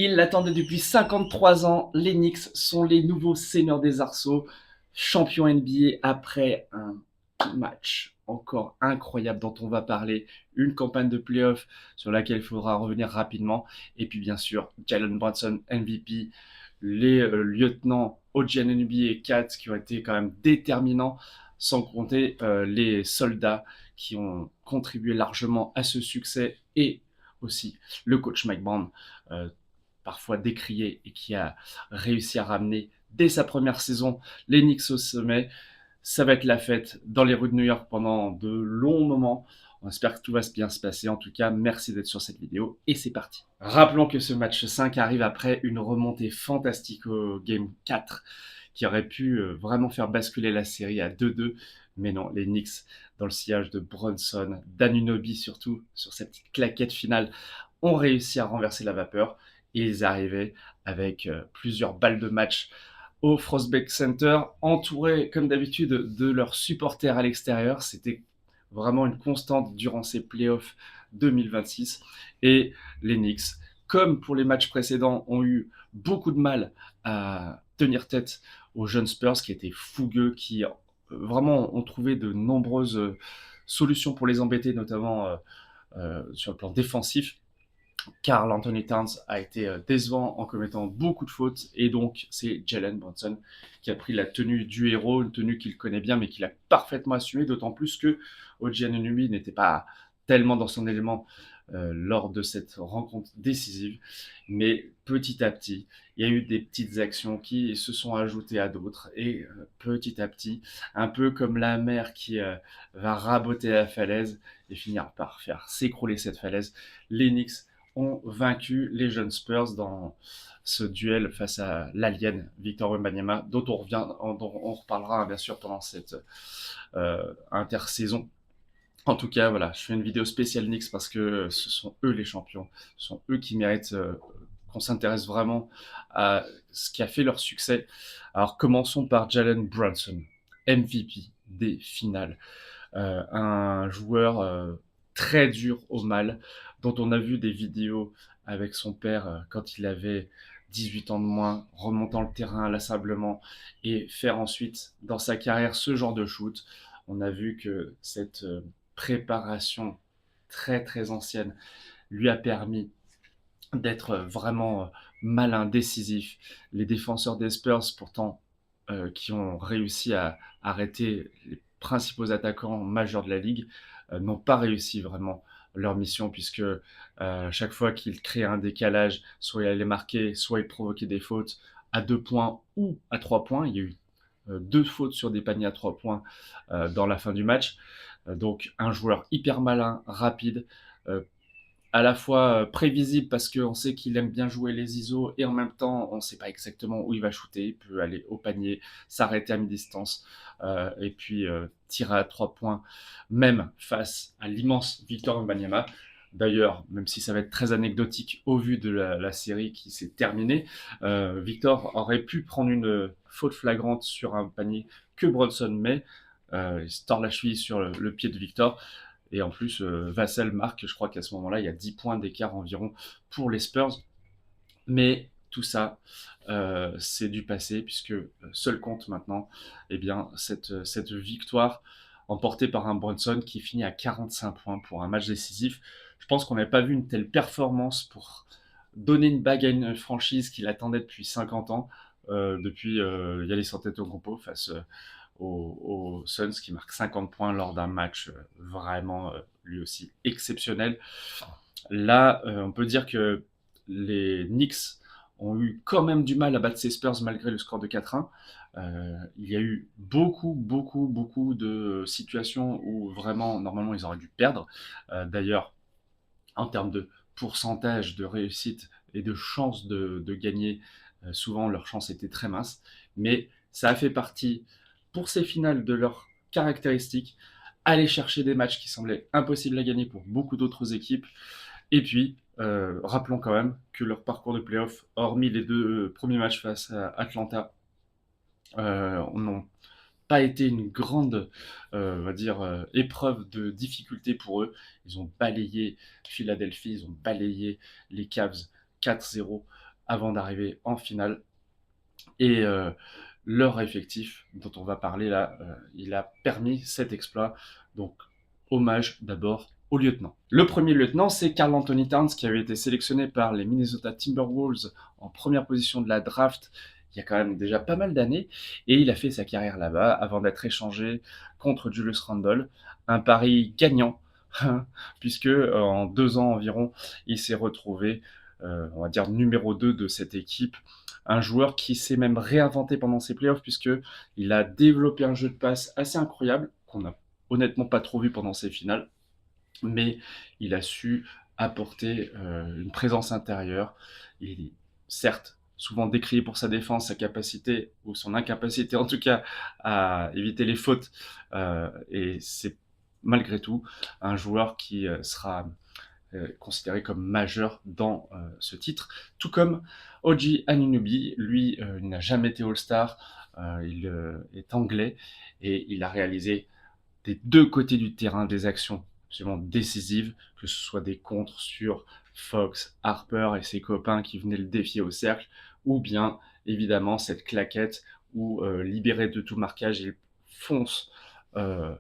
Ils l'attendaient depuis 53 ans. Les Knicks sont les nouveaux seigneurs des arceaux, champions NBA après un match encore incroyable dont on va parler, une campagne de playoff sur laquelle il faudra revenir rapidement, et puis bien sûr Jalen Brunson MVP, les lieutenants OG Anunoby et Kat qui ont été quand même déterminants, sans compter les soldats qui ont contribué largement à ce succès, et aussi le coach Mike Brown, euh, parfois décrié et qui a réussi à ramener dès sa première saison les Knicks au sommet. Ça va être la fête dans les rues de New York pendant de longs moments. On espère que tout va bien se passer. En tout cas, merci d'être sur cette vidéo et c'est parti. Rappelons que ce match 5 arrive après une remontée fantastique au Game 4 qui aurait pu vraiment faire basculer la série à 2-2. Mais non, les Knicks, dans le sillage de Brunson, d'Anunoby surtout, sur cette petite claquette finale, ont réussi à renverser la vapeur. Et ils arrivaient avec plusieurs balles de match au Frostbank Center, entourés comme d'habitude de leurs supporters à l'extérieur. C'était vraiment une constante durant ces playoffs 2026. Et les Knicks, comme pour les matchs précédents, ont eu beaucoup de mal à tenir tête aux jeunes Spurs qui étaient fougueux, qui vraiment ont trouvé de nombreuses solutions pour les embêter, notamment sur le plan défensif. Karl Anthony Towns a été décevant en commettant beaucoup de fautes, et donc c'est Jalen Brunson qui a pris la tenue du héros, une tenue qu'il connaît bien mais qu'il a parfaitement assumée, d'autant plus que OG Anunoby n'était pas tellement dans son élément lors de cette rencontre décisive, mais petit à petit, il y a eu des petites actions qui se sont ajoutées à d'autres, et petit à petit, un peu comme la mer qui va raboter la falaise et finir par faire s'écrouler cette falaise, les Knicks ont vaincu les jeunes Spurs dans ce duel face à l'alien Victor Wembanyama, dont on reparlera bien sûr pendant cette intersaison. En tout cas, voilà, je fais une vidéo spéciale Knicks parce que ce sont eux les champions, ce sont eux qui méritent qu'on s'intéresse vraiment à ce qui a fait leur succès. Alors commençons par Jalen Brunson, MVP des finales, un joueur très dur au mal, dont on a vu des vidéos avec son père quand il avait 18 ans de moins, remontant le terrain inlassablement et faire ensuite dans sa carrière ce genre de shoot. On a vu que cette préparation très très ancienne lui a permis d'être vraiment malin, décisif. Les défenseurs des Spurs, pourtant, qui ont réussi à arrêter les principaux attaquants majeurs de la ligue, n'ont pas réussi vraiment leur mission, puisque chaque fois qu'ils créaient un décalage, soit ils allaient marquer, soit ils provoquaient des fautes à 2 points ou à 3 points. Il y a eu 2 fautes sur des paniers à 3 points dans la fin du match. Donc un joueur hyper malin, rapide, euh, à la fois prévisible parce qu'on sait qu'il aime bien jouer les ISO, et en même temps on ne sait pas exactement où il va shooter. Il peut aller au panier, s'arrêter à mi-distance et puis tirer à 3 points, même face à l'immense Victor Wembanyama. D'ailleurs, même si ça va être très anecdotique au vu de la série qui s'est terminée, Victor aurait pu prendre une faute flagrante sur un panier que Bronson met. Il se tord la cheville sur le pied de Victor. Et en plus, Vassell marque, je crois qu'à ce moment-là, il y a 10 points d'écart environ pour les Spurs. Mais tout ça, c'est du passé, puisque seul compte maintenant eh bien, cette victoire emportée par un Brunson qui finit à 45 points pour un match décisif. Je pense qu'on n'avait pas vu une telle performance pour donner une bague à une franchise qui l'attendait depuis 50 ans, depuis Giannis Antetokounmpo face aux Suns, qui marque 50 points lors d'un match vraiment lui aussi exceptionnel. Là, on peut dire que les Knicks ont eu quand même du mal à battre ces Spurs malgré le score de 4-1. Il y a eu beaucoup de situations où vraiment, normalement, ils auraient dû perdre. D'ailleurs, en termes de pourcentage de réussite et de chance de gagner, souvent leur chance était très mince. Mais ça a fait partie, pour ces finales, de leurs caractéristiques, aller chercher des matchs qui semblaient impossibles à gagner pour beaucoup d'autres équipes. Et puis, rappelons quand même que leur parcours de playoff, hormis les 2 premiers matchs face à Atlanta, n'ont pas été une grande, on va dire, épreuve de difficulté pour eux. Ils ont balayé Philadelphie, ils ont balayé les Cavs 4-0. avant d'arriver en finale. Et leur effectif dont on va parler là, il a permis cet exploit. Donc hommage d'abord au lieutenant. Le premier lieutenant, c'est Karl Anthony Towns qui avait été sélectionné par les Minnesota Timberwolves en première position de la draft il y a quand même déjà pas mal d'années, et il a fait sa carrière là-bas avant d'être échangé contre Julius Randle. Un pari gagnant, puisque en 2 ans environ, il s'est retrouvé, on va dire, numéro 2 de cette équipe. Un joueur qui s'est même réinventé pendant ses playoffs, puisqu'il a développé un jeu de passe assez incroyable, qu'on n'a honnêtement pas trop vu pendant ses finales, mais il a su apporter une présence intérieure. Il est certes souvent décrié pour sa défense, sa capacité, ou son incapacité en tout cas, à éviter les fautes, et c'est malgré tout un joueur qui sera considéré comme majeur dans ce titre, tout comme OG Anunoby. Lui, il n'a jamais été All-Star, il est anglais, et il a réalisé des deux côtés du terrain des actions absolument décisives, que ce soit des contres sur Fox, Harper et ses copains qui venaient le défier au cercle, ou bien évidemment cette claquette où, libéré de tout marquage, il fonce euh,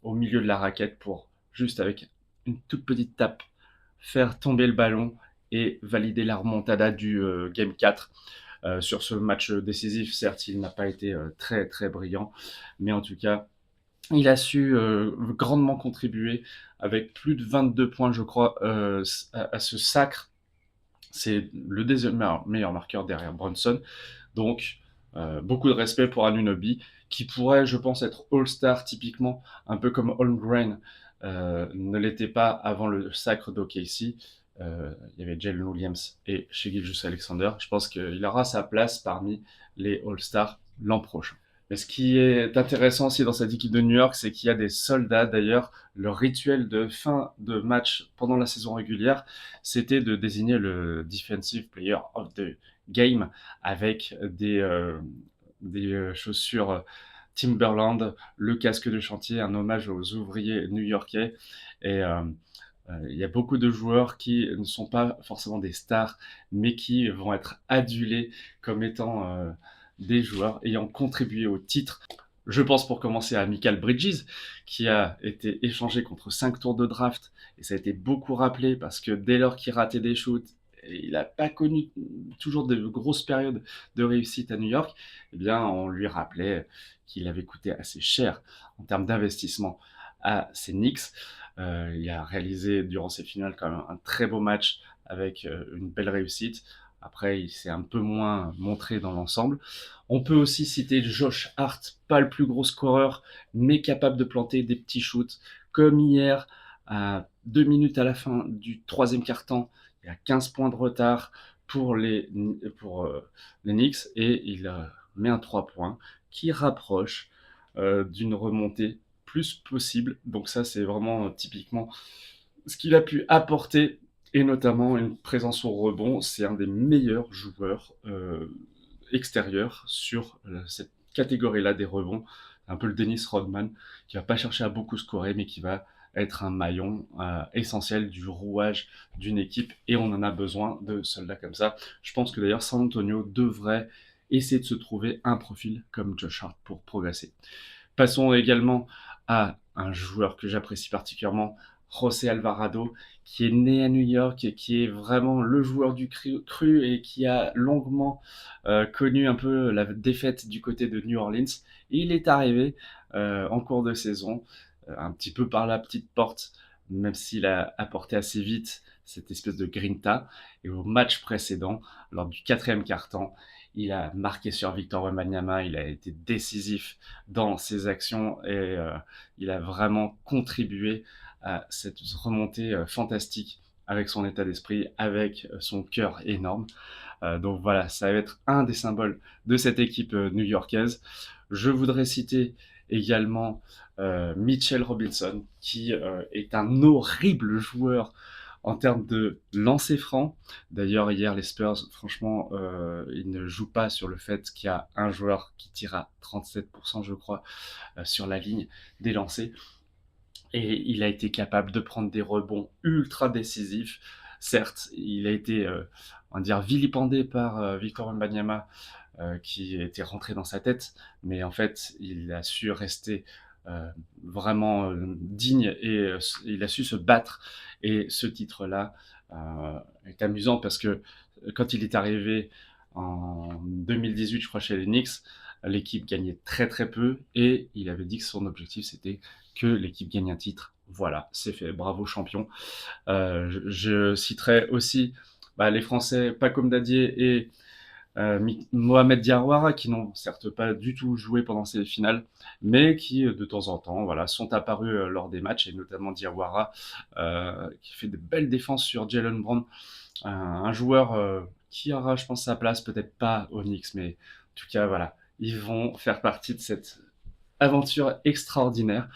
au milieu de la raquette pour, juste avec une toute petite tape, faire tomber le ballon et valider la remontada du Game 4. Sur ce match décisif, certes, il n'a pas été très très brillant, mais en tout cas, il a su grandement contribuer avec plus de 22 points, je crois, à ce sacre. C'est le deuxième meilleur marqueur derrière Brunson. Donc, beaucoup de respect pour Anunoby, qui pourrait, je pense, être All-Star typiquement, un peu comme Holmgren ne l'était pas avant le sacre d'OKC. Il y avait Jalen Williams et Shai Gilgeous-Alexander. Je pense qu'il aura sa place parmi les All-Stars l'an prochain. Mais ce qui est intéressant aussi dans cette équipe de New York, c'est qu'il y a des soldats. D'ailleurs, leur rituel de fin de match pendant la saison régulière, c'était de désigner le Defensive Player of the Game avec des chaussures Timberland, le casque de chantier, un hommage aux ouvriers new-yorkais. Et il y a beaucoup de joueurs qui ne sont pas forcément des stars, mais qui vont être adulés comme étant des joueurs ayant contribué au titre. Je pense pour commencer à Mikal Bridges, qui a été échangé contre 5 tours de draft, et ça a été beaucoup rappelé parce que dès lors qu'il ratait des shoots, et il n'a pas connu toujours de grosses périodes de réussite à New York, eh bien on lui rappelait qu'il avait coûté assez cher en termes d'investissement à ses Knicks. Il a réalisé durant ces finales quand même un très beau match avec une belle réussite. Après, il s'est un peu moins montré dans l'ensemble. On peut aussi citer Josh Hart, pas le plus gros scoreur, mais capable de planter des petits shoots, comme hier, à 2 minutes à la fin du troisième quart-temps. Il y a 15 points de retard pour les Knicks, et il met un 3 points qui rapproche d'une remontée plus possible. Donc ça, c'est vraiment typiquement ce qu'il a pu apporter, et notamment une présence au rebond. C'est un des meilleurs joueurs extérieurs sur cette catégorie-là des rebonds. Un peu le Dennis Rodman, qui va pas chercher à beaucoup scorer, mais qui va être un maillon essentiel du rouage d'une équipe, et on en a besoin de soldats comme ça. Je pense que d'ailleurs San Antonio devrait essayer de se trouver un profil comme Josh Hart pour progresser. Passons également à un joueur que j'apprécie particulièrement, José Alvarado, qui est né à New York et qui est vraiment le joueur du cru et qui a longuement connu un peu la défaite du côté de New Orleans. Il est arrivé en cours de saison, un petit peu par la petite porte, même s'il a apporté assez vite cette espèce de grinta. Et au match précédent, lors du quatrième quart-temps, il a marqué sur Victor Wembanyama, il a été décisif dans ses actions, et il a vraiment contribué à cette remontée fantastique avec son état d'esprit, avec son cœur énorme. Donc voilà, ça va être un des symboles de cette équipe new-yorkaise. Je voudrais citer également Mitchell Robinson, qui est un horrible joueur en termes de lancer franc. D'ailleurs, hier, les Spurs, franchement, ils ne jouent pas sur le fait qu'il y a un joueur qui tire à 37%, je crois, sur la ligne des lancers. Et il a été capable de prendre des rebonds ultra décisifs. Certes, il a été on va dire, vilipendé par Victor Wembanyama, qui était rentré dans sa tête, mais en fait, il a su rester vraiment digne et il a su se battre. Et ce titre-là est amusant parce que quand il est arrivé en 2018, je crois, chez les Knicks, l'équipe gagnait très très peu et il avait dit que son objectif c'était que l'équipe gagne un titre. Voilà, c'est fait, bravo champion. Je citerai aussi les Français Pacom Dadier et Mohamed Diawara, qui n'ont certes pas du tout joué pendant ces finales, mais qui de temps en temps voilà, sont apparus lors des matchs, et notamment Diawara, qui fait de belles défenses sur Jalen Brown, un joueur qui aura, je pense, sa place, peut-être pas au Knicks, mais en tout cas, voilà, ils vont faire partie de cette aventure extraordinaire.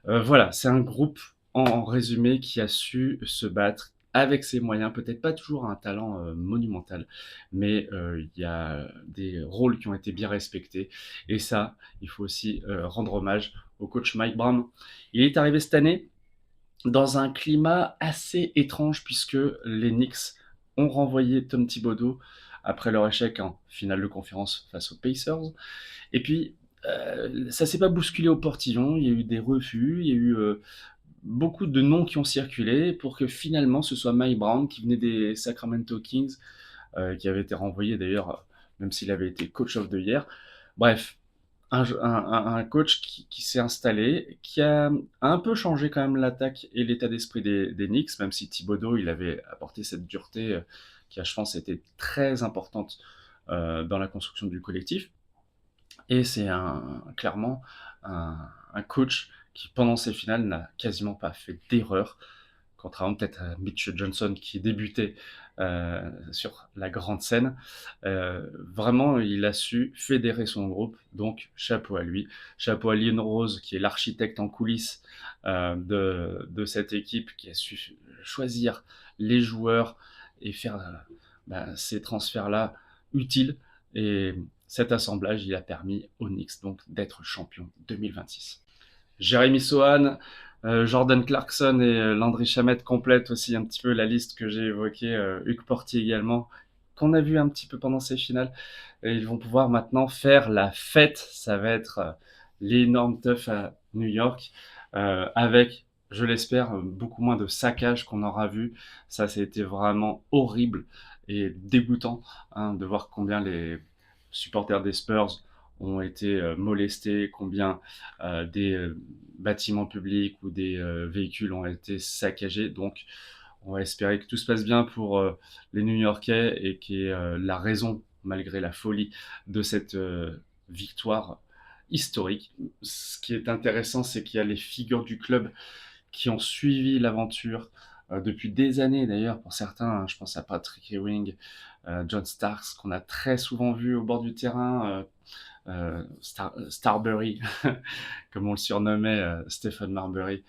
Voilà, c'est un groupe en résumé qui a su se battre avec ses moyens, peut-être pas toujours un talent monumental, mais il y a des rôles qui ont été bien respectés. Et ça, il faut aussi rendre hommage au coach Mike Brown. Il est arrivé cette année dans un climat assez étrange puisque les Knicks ont renvoyé Tom Thibodeau après leur échec en finale de conférence face aux Pacers. Et puis, ça s'est pas bousculé au portillon, il y a eu des refus, il y a eu beaucoup de noms qui ont circulé pour que finalement ce soit Mike Brown qui venait des Sacramento Kings, qui avait été renvoyé d'ailleurs, même s'il avait été coach of the year. Bref, un coach qui s'est installé, qui a un peu changé quand même l'attaque et l'état d'esprit des Knicks, même si Thibodeau il avait apporté cette dureté qui a, je pense, été très importante dans la construction du collectif. Et c'est clairement un coach qui, pendant ces finales, n'a quasiment pas fait d'erreur, contrairement peut-être à Mitch Johnson qui débutait sur la grande scène. Vraiment, il a su fédérer son groupe, donc chapeau à lui. Chapeau à Leon Rose, qui est l'architecte en coulisses de cette équipe, qui a su choisir les joueurs et faire ces transferts-là utiles. Et cet assemblage, il a permis aux Knicks donc d'être champion 2026. Jérémy Sohan, Jordan Clarkson et Landry Shamet complètent aussi un petit peu la liste que j'ai évoquée, Hugues Portier également, qu'on a vu un petit peu pendant ces finales. Et ils vont pouvoir maintenant faire la fête. Ça va être l'énorme teuf à New York, avec, je l'espère, beaucoup moins de saccage qu'on aura vu. Ça a été vraiment horrible et dégoûtant de voir combien les supporters des Spurs ont été molestés, combien des bâtiments publics ou des véhicules ont été saccagés. Donc, on va espérer que tout se passe bien pour les New-Yorkais et qui est la raison, malgré la folie, de cette victoire historique. Ce qui est intéressant, c'est qu'il y a les figures du club qui ont suivi l'aventure depuis des années d'ailleurs, pour certains, hein, je pense à Patrick Ewing, John Starks, qu'on a très souvent vu au bord du terrain, Starbury, comme on le surnommait, Stephen Marbury,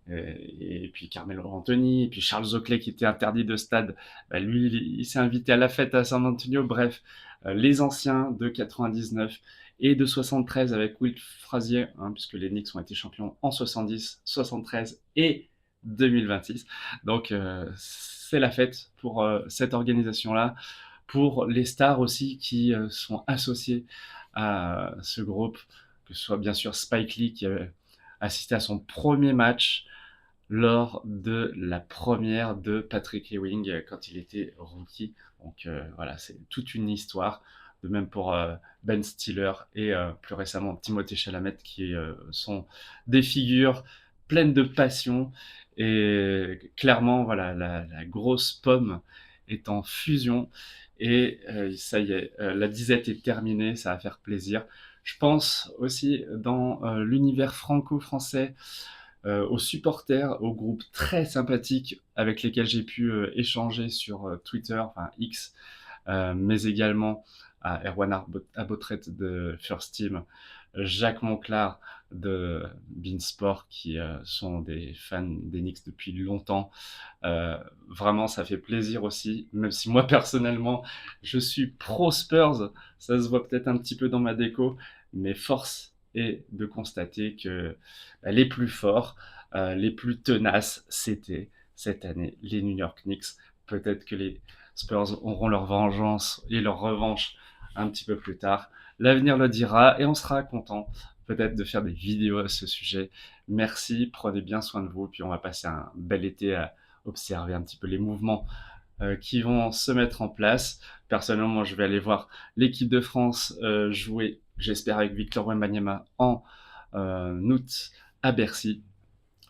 et puis Carmelo Anthony, et puis Charles Oakley qui était interdit de stade, lui il s'est invité à la fête à San Antonio. Bref, les anciens de 99 et de 73 avec Will Frazier, hein, puisque les Knicks ont été champions en 70, 73 et 2026. Donc c'est la fête pour cette organisation-là, pour les stars aussi qui sont associées à ce groupe, que ce soit bien sûr Spike Lee qui avait assisté à son premier match lors de la première de Patrick Ewing quand il était rookie. Donc voilà, c'est toute une histoire. De même pour Ben Stiller et plus récemment Timothée Chalamet qui sont des figures pleines de passion. Et clairement, voilà, la grosse pomme est en fusion. Et ça y est, la disette est terminée, ça va faire plaisir. Je pense aussi dans l'univers franco-français, aux supporters, aux groupes très sympathiques avec lesquels j'ai pu échanger sur Twitter, enfin X, mais également à Erwan Abotret de First Team, Jacques Monclar de Beansport, qui sont des fans des Knicks depuis longtemps. Vraiment, ça fait plaisir aussi, même si moi personnellement, je suis pro Spurs, ça se voit peut-être un petit peu dans ma déco, mais force est de constater que les plus forts, les plus tenaces, c'était cette année les New York Knicks. Peut-être que les Spurs auront leur vengeance et leur revanche un petit peu plus tard. L'avenir le dira et on sera content peut-être de faire des vidéos à ce sujet. Merci, prenez bien soin de vous, puis on va passer un bel été à observer un petit peu les mouvements qui vont se mettre en place. Personnellement, moi, je vais aller voir l'équipe de France jouer, j'espère avec Victor Wembanyama en août à Bercy.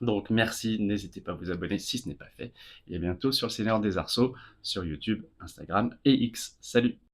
Donc merci, n'hésitez pas à vous abonner si ce n'est pas fait. Et à bientôt sur le Seigneur des Arceaux, sur YouTube, Instagram et X. Salut!